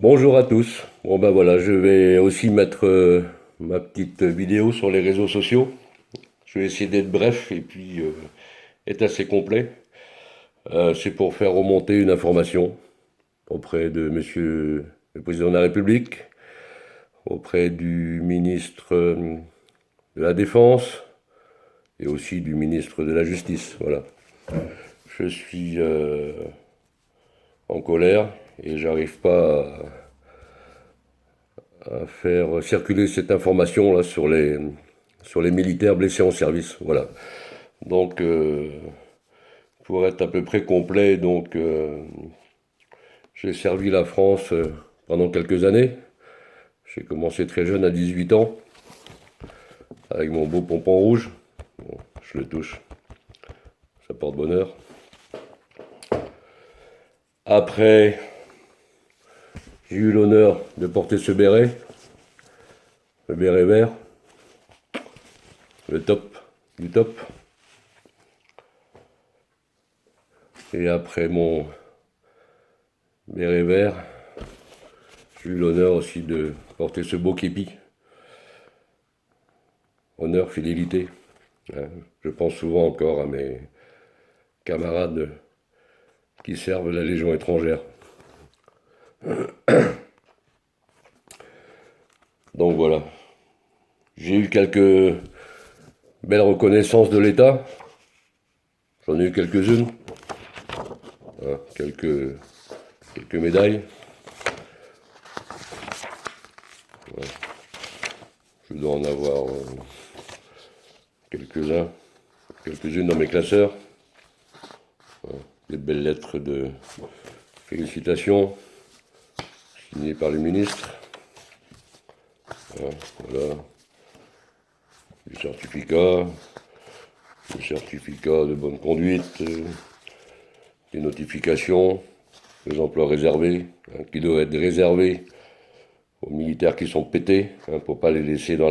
Bonjour à tous. Bon ben voilà, je vais aussi mettre ma petite vidéo sur les réseaux sociaux. Je vais essayer d'être bref et puis être assez complet. C'est pour faire remonter une information auprès de Monsieur le Président de la République, auprès du ministre de la Défense et aussi du ministre de la Justice. Voilà. Je suis en colère et j'arrive pas à faire circuler cette information là sur les militaires blessés en service. Voilà. Donc, pour être à peu près complet, j'ai servi la France pendant quelques années. J'ai commencé très jeune, à 18 ans, avec mon beau pompon rouge. Bon, je le touche, ça porte bonheur. Après, j'ai eu l'honneur de porter ce béret, le béret vert, le top du top. Et après mon béret vert, j'ai eu l'honneur aussi de porter ce beau képi. Honneur, fidélité. Je pense souvent encore à mes camarades qui servent la Légion étrangère. Donc voilà. J'ai eu quelques belles reconnaissances de l'État. J'en ai eu quelques-unes. Hein, quelques médailles. Ouais. Je dois en avoir quelques-unes dans mes classeurs. Des belles lettres de félicitations signées par les ministres. Voilà. Des certificats de bonne conduite, des notifications, des emplois réservés, qui doivent être réservés aux militaires qui sont pétés, pour pas les laisser dans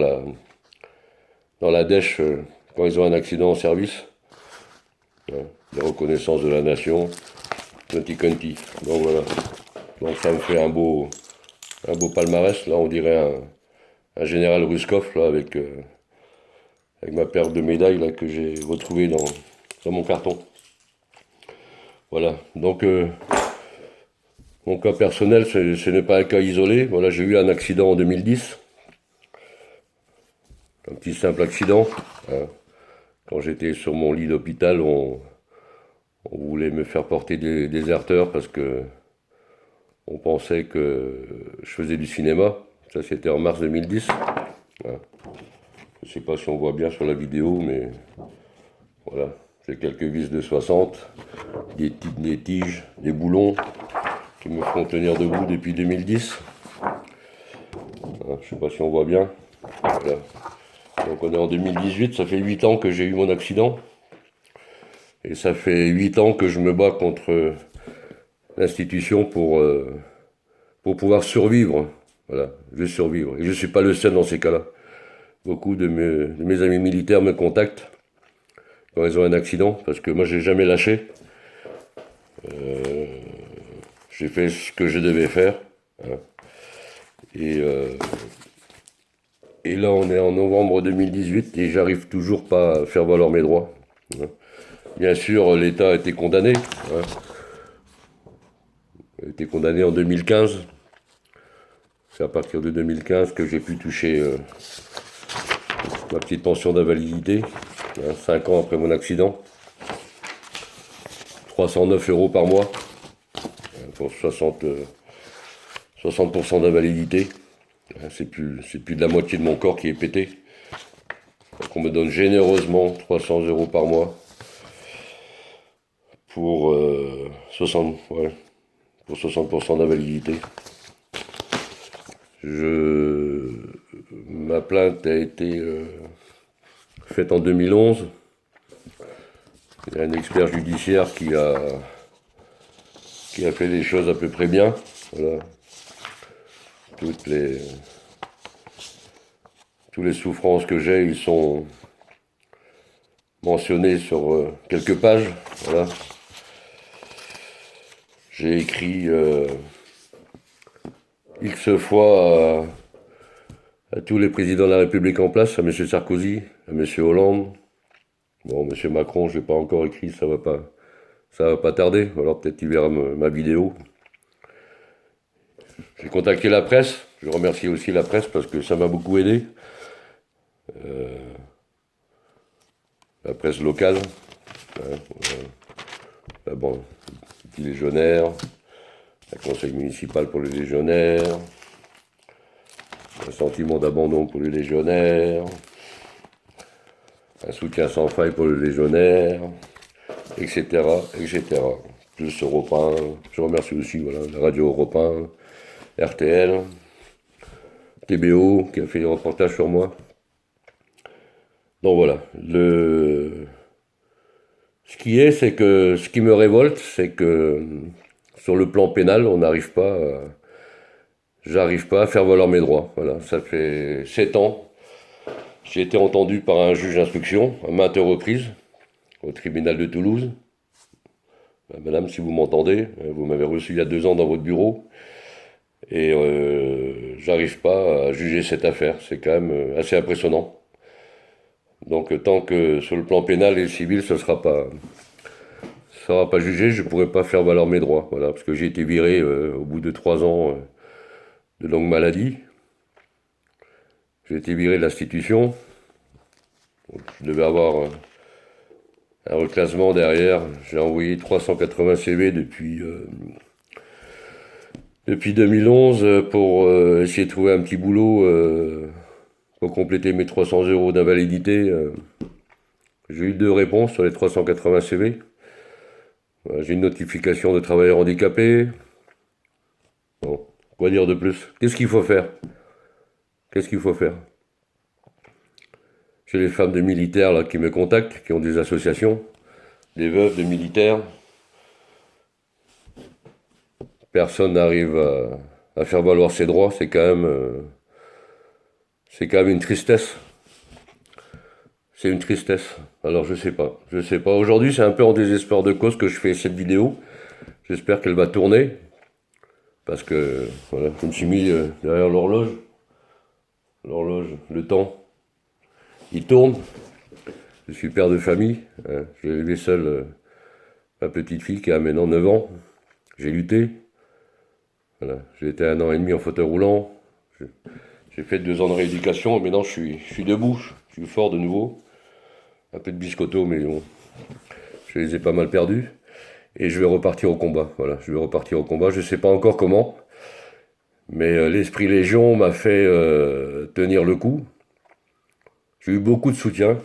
la dèche quand ils ont un accident en service. Des reconnaissances de la nation, Conti. Donc voilà. Donc ça me fait un beau palmarès. Là, on dirait un général Ruskov là, avec ma paire de médailles là, que j'ai retrouvée dans mon carton. Voilà. Donc mon cas personnel, ce n'est pas un cas isolé. Voilà, j'ai eu un accident en 2010. Un petit simple accident. Quand j'étais sur mon lit d'hôpital, on voulait me faire porter des déserteurs parce que on pensait que je faisais du cinéma. Ça, c'était en mars 2010. Voilà. Je ne sais pas si on voit bien sur la vidéo, mais voilà. J'ai quelques vis de 60, des tiges, des boulons qui me font tenir debout depuis 2010. Voilà. Je ne sais pas si on voit bien. Voilà. Donc on est en 2018, ça fait 8 ans que j'ai eu mon accident. Et ça fait 8 ans que je me bats contre l'institution pour pouvoir survivre. Voilà, je vais survivre. Et je ne suis pas le seul dans ces cas-là. Beaucoup de mes amis militaires me contactent quand ils ont un accident, parce que moi, j'ai jamais lâché. J'ai fait ce que je devais faire. Hein. Et là, on est en novembre 2018 et j'arrive toujours pas à faire valoir mes droits. Hein. Bien sûr, l'État a été condamné. Hein. Il a été condamné en 2015. C'est à partir de 2015 que j'ai pu toucher ma petite pension d'invalidité, 5 ans après mon accident. 309 € par mois pour 60% d'invalidité. C'est plus de la moitié de mon corps qui est pété. Donc on me donne généreusement 300 € par mois pour 60% d'invalidité. Ma plainte a été faite en 2011. Il y a un expert judiciaire qui a fait les choses à peu près bien. Voilà. Toutes les souffrances que j'ai, ils sont mentionnés sur quelques pages. Voilà. J'ai écrit X fois à tous les présidents de la République en place, à M. Sarkozy, à M. Hollande. Bon, M. Macron, je l'ai pas encore écrit, ça va pas tarder. Alors peut-être qu'il verra ma vidéo. J'ai contacté la presse. Je remercie aussi la presse parce que ça m'a beaucoup aidé. La presse locale. Hein, la banque, les légionnaires. Le conseil municipal pour les légionnaires. Un sentiment d'abandon pour les légionnaires. Un soutien sans faille pour les légionnaires. Etc. etc. Plus Europe 1. Je remercie aussi voilà, la radio Europe 1, RTL, TBO qui a fait des reportages sur moi. Donc voilà, ce qui me révolte, c'est que sur le plan pénal, j'arrive pas à faire valoir mes droits. Voilà, ça fait 7 ans. J'ai été entendu par un juge d'instruction à maintes reprises au tribunal de Toulouse. Madame, si vous m'entendez, vous m'avez reçu il y a 2 ans dans votre bureau et j'arrive pas à juger cette affaire. C'est quand même assez impressionnant. Donc tant que sur le plan pénal et civil, ça sera pas jugé, je pourrai pas faire valoir mes droits. Voilà, parce que j'ai été viré au bout de 3 ans de longue maladie. J'ai été viré de l'institution. Je devais avoir un reclassement derrière. J'ai envoyé 380 CV depuis 2011 pour essayer de trouver un petit boulot pour compléter mes 300 euros d'invalidité. J'ai eu 2 réponses sur les 380 CV. J'ai une notification de travailleur handicapé. Bon, quoi dire de plus? Qu'est-ce qu'il faut faire? Qu'est-ce qu'il faut faire? J'ai les femmes de militaires là, qui me contactent, qui ont des associations, des veuves de militaires. Personne n'arrive à faire valoir ses droits, c'est quand même une tristesse. C'est une tristesse. Alors je sais pas. Aujourd'hui c'est un peu en désespoir de cause que je fais cette vidéo. J'espère qu'elle va tourner. Parce que voilà, je me suis mis derrière l'horloge. L'horloge, le temps, il tourne. Je suis père de famille. Hein. J'ai élevé seul ma petite fille qui a maintenant 9 ans. J'ai lutté. Voilà. J'ai été 1 an et demi en fauteuil roulant. J'ai fait 2 ans de rééducation et maintenant je suis debout. Je suis fort de nouveau. Un peu de biscotto, mais bon, je les ai pas mal perdus. Et je vais repartir au combat. Voilà, je vais repartir au combat. Je sais pas encore comment. Mais l'esprit Légion m'a fait tenir le coup. J'ai eu beaucoup de soutien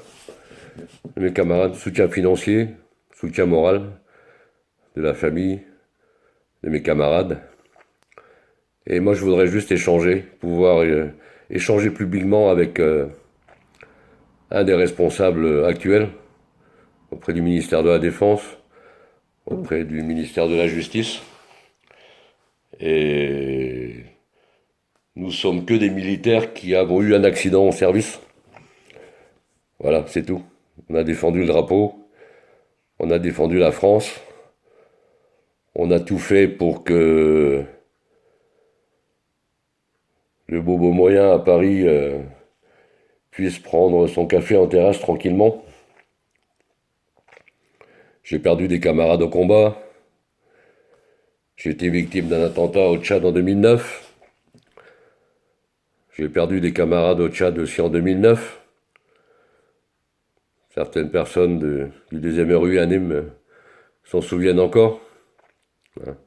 de mes camarades, soutien financier, soutien moral de la famille, de mes camarades. Et moi, je voudrais juste échanger, pouvoir échanger publiquement avec un des responsables actuels, auprès du ministère de la Défense, auprès du ministère de la Justice. Et nous sommes que des militaires qui avons eu un accident au service. Voilà, c'est tout. On a défendu le drapeau, on a défendu la France, on a tout fait pour que le bobo moyen à Paris puisse prendre son café en terrasse tranquillement. J'ai perdu des camarades au combat. J'ai été victime d'un attentat au Tchad en 2009. J'ai perdu des camarades au Tchad aussi en 2009. Certaines personnes du deuxième RU à Nîmes s'en souviennent encore. Voilà.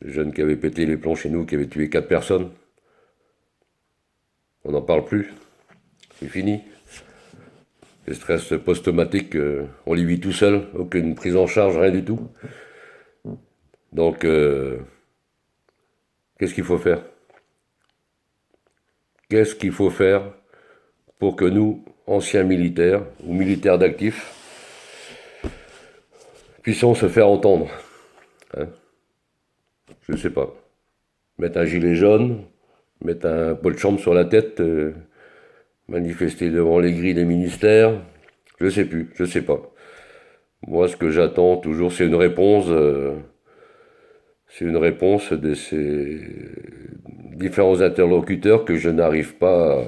Les jeunes qui avaient pété les plombs chez nous, qui avaient tué 4 personnes. On n'en parle plus. C'est fini. Le stress post-traumatique, on les vit tout seul. Aucune prise en charge, rien du tout. Donc, qu'est-ce qu'il faut faire? Qu'est-ce qu'il faut faire pour que nous, anciens militaires ou militaires d'actifs, puissions se faire entendre? Hein? Je ne sais pas. Mettre un gilet jaune, mettre un pot de chambre sur la tête, manifester devant les grilles des ministères, je sais plus, je sais pas. Moi, ce que j'attends toujours, c'est une réponse de différents interlocuteurs que je n'arrive pas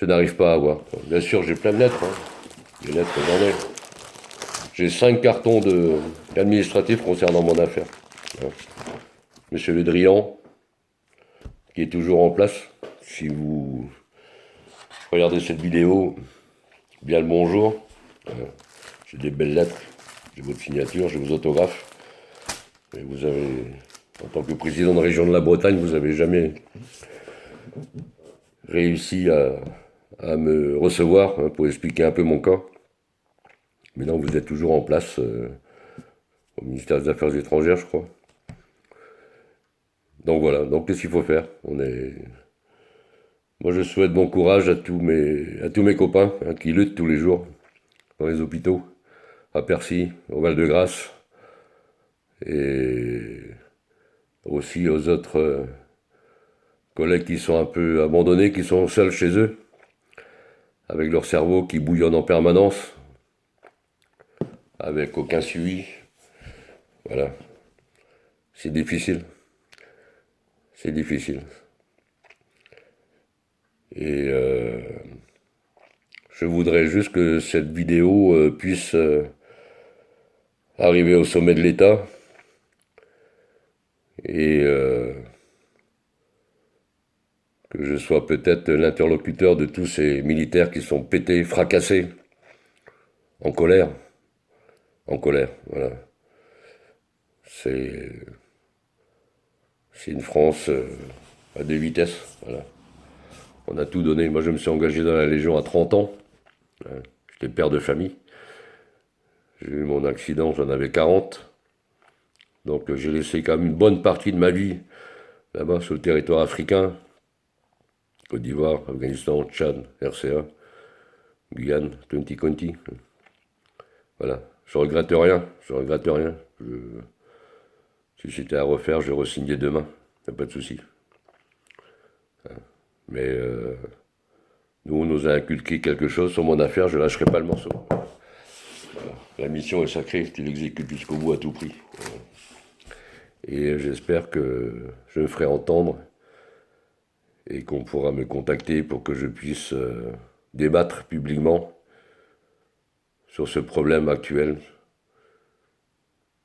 à avoir. Bien sûr, j'ai plein de lettres, hein. Les lettres, j'en ai. J'ai 5 cartons administratifs concernant mon affaire. Hein. Monsieur Le Drian, qui est toujours en place. Si vous regardez cette vidéo, bien le bonjour. J'ai des belles lettres, j'ai votre signature, j'ai vos autographes. Et vous avez, en tant que président de la région de la Bretagne, vous n'avez jamais réussi à me recevoir, hein, pour expliquer un peu mon cas. Maintenant, vous êtes toujours en place au ministère des Affaires étrangères, je crois. Donc voilà, donc qu'est-ce qu'il faut faire? Moi, je souhaite bon courage à tous mes copains, hein, qui luttent tous les jours dans les hôpitaux, à Percy, au Val-de-Grâce, et aussi aux autres collègues qui sont un peu abandonnés, qui sont seuls chez eux, avec leur cerveau qui bouillonne en permanence, avec aucun suivi. Voilà. C'est difficile. C'est difficile. Et je voudrais juste que cette vidéo puisse arriver au sommet de l'État et que je sois peut-être l'interlocuteur de tous ces militaires qui sont pétés, fracassés, en colère. En colère, voilà. C'est une France à deux vitesses, voilà. On a tout donné. Moi, je me suis engagé dans la Légion à 30 ans. Hein. J'étais père de famille. J'ai eu mon accident, j'en avais 40. Donc j'ai laissé quand même une bonne partie de ma vie là-bas sur le territoire africain. Côte d'Ivoire, Afghanistan, Tchad, RCA, Guyane, 2020. Voilà. Je regrette rien. Je regrette rien. Si c'était à refaire, je re-signais demain. Y a pas de souci. Mais nous, on nous a inculqué quelque chose sur mon affaire, je lâcherai pas le morceau. Voilà. La mission est sacrée, tu l'exécutes jusqu'au bout à tout prix. Et j'espère que je me ferai entendre et qu'on pourra me contacter pour que je puisse débattre publiquement sur ce problème actuel.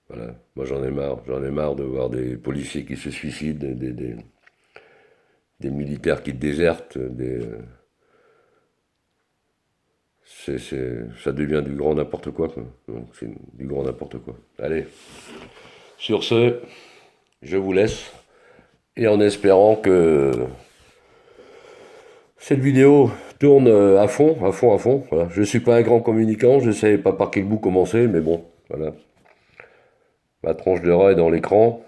Voilà. Moi j'en ai marre de voir des policiers qui se suicident, des militaires qui désertent, ça devient du grand n'importe quoi, quoi. C'est du grand n'importe quoi. Allez, sur ce, je vous laisse, et en espérant que cette vidéo tourne à fond, à fond, à fond. Voilà. Je ne suis pas un grand communicant, je ne sais pas par quel bout commencer, mais bon, voilà. Ma tranche de rat est dans l'écran.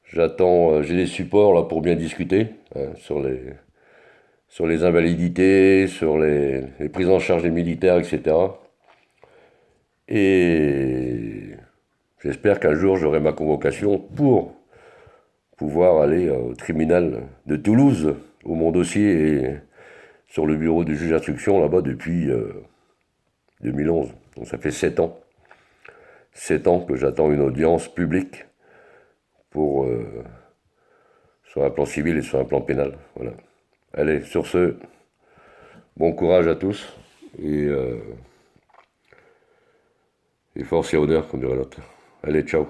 J'attends, j'ai des supports là pour bien discuter, hein, sur les invalidités, sur les prises en charge des militaires, etc. Et j'espère qu'un jour j'aurai ma convocation pour pouvoir aller au tribunal de Toulouse, où mon dossier est sur le bureau du juge d'instruction là-bas depuis 2011. Donc ça fait 7 ans. 7 ans que j'attends une audience publique pour sur un plan civil et sur un plan pénal. Voilà. Allez, sur ce, bon courage à tous et force et honneur, comme dirait l'autre. Allez, ciao.